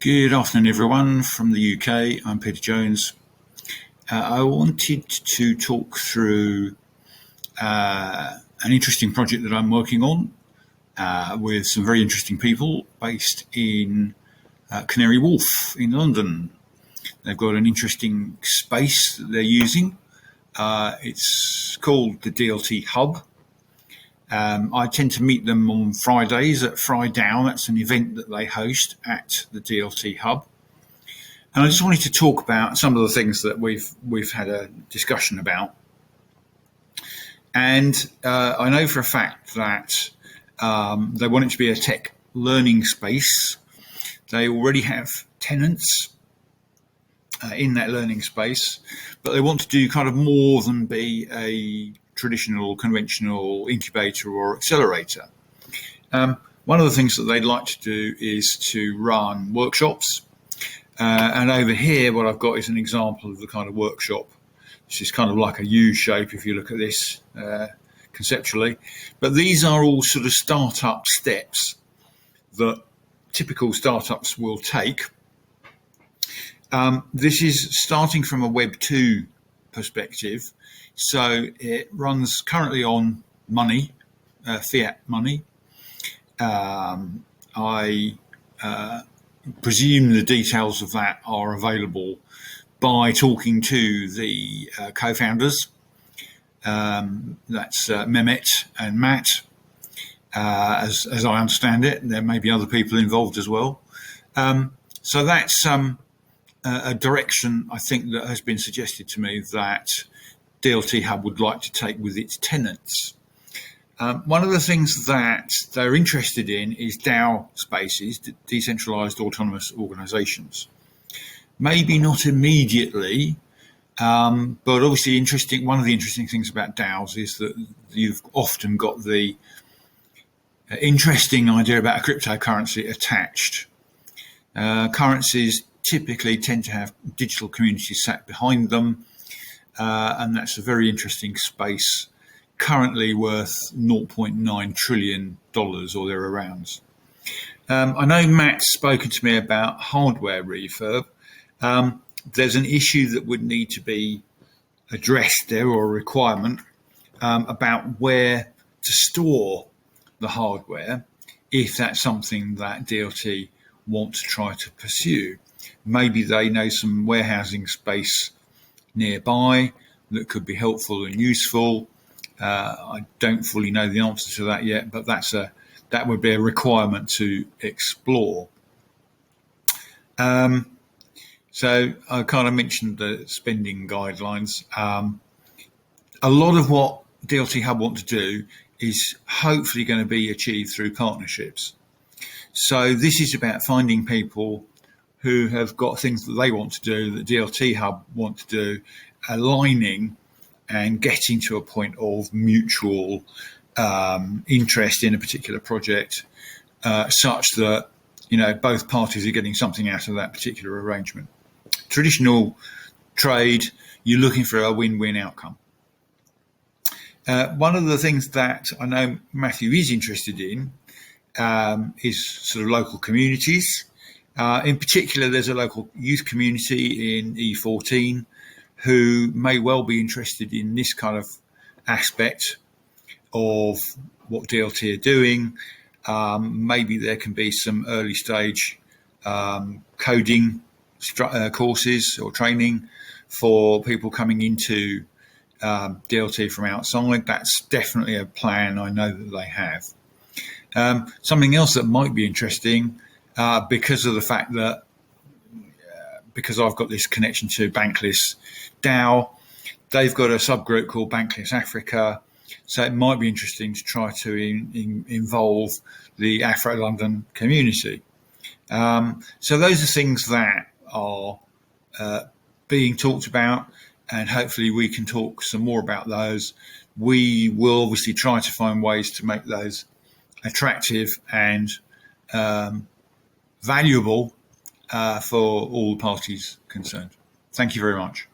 Good afternoon, everyone from the UK. I'm Peter Jones. I wanted to talk through an interesting project that I'm working on with some very interesting people based in Canary Wharf in London. They've got an interesting space that they're using. It's called the DLT Hub. I tend to meet them on Fridays at Fridown. That's an event that they host at the DLT Hub. And I just wanted to talk about some of the things that we've had a discussion about. And I know for a fact that they want it to be a tech learning space. They already have tenants in that learning space, but they want to do kind of more than be a traditional, conventional incubator or accelerator. One of the things that they'd like to do is to run workshops. And over here, what I've got is an example of the kind of workshop. This is kind of like a U shape if you look at this conceptually. But these are all sort of startup steps that typical startups will take. This is starting from a Web 2 perspective. So it runs currently on money, fiat money. I presume the details of that are available by talking to the co-founders. That's Mehmet and Matt, as I understand it. There may be other people involved as well. So that's a direction I think that has been suggested to me that DLT Hub would like to take with its tenants. One of the things that they're interested in is DAO spaces, decentralized autonomous organizations. Maybe not immediately, but obviously one of the interesting things about DAOs is that you've often got the interesting idea about a cryptocurrency attached. Currencies typically tend to have digital communities sat behind them. And that's a very interesting space, currently worth $0.9 trillion or thereabouts. I know Matt's spoken to me about hardware refurb. There's an issue that would need to be addressed there, or a requirement about where to store the hardware, if that's something that DLT want to try to pursue. Maybe they know some warehousing space nearby that could be helpful and useful. I don't fully know the answer to that yet, but that would be a requirement to explore. So I kind of mentioned the spending guidelines. A lot of what DLT Hub want to do is hopefully going to be achieved through partnerships. So this is about finding people who have got things that they want to do, that DLT Hub want to do, aligning and getting to a point of mutual interest in a particular project, such that both parties are getting something out of that particular arrangement. Traditional trade, you're looking for a win-win outcome. One of the things that I know Matthew is interested in is sort of local communities. In particular, there's a local youth community in E14 who may well be interested in this kind of aspect of what DLT are doing. Maybe there can be some early stage coding courses or training for people coming into DLT from outside. That's definitely a plan I know that they have. Something else that might be interesting, because of the fact that because I've got this connection to Bankless DAO, they've got a subgroup called Bankless Africa. So it might be interesting to try to involve the Afro-London community. So those are things that are being talked about, and hopefully we can talk some more about those. We will obviously try to find ways to make those attractive and valuable for all parties concerned. Thank you very much.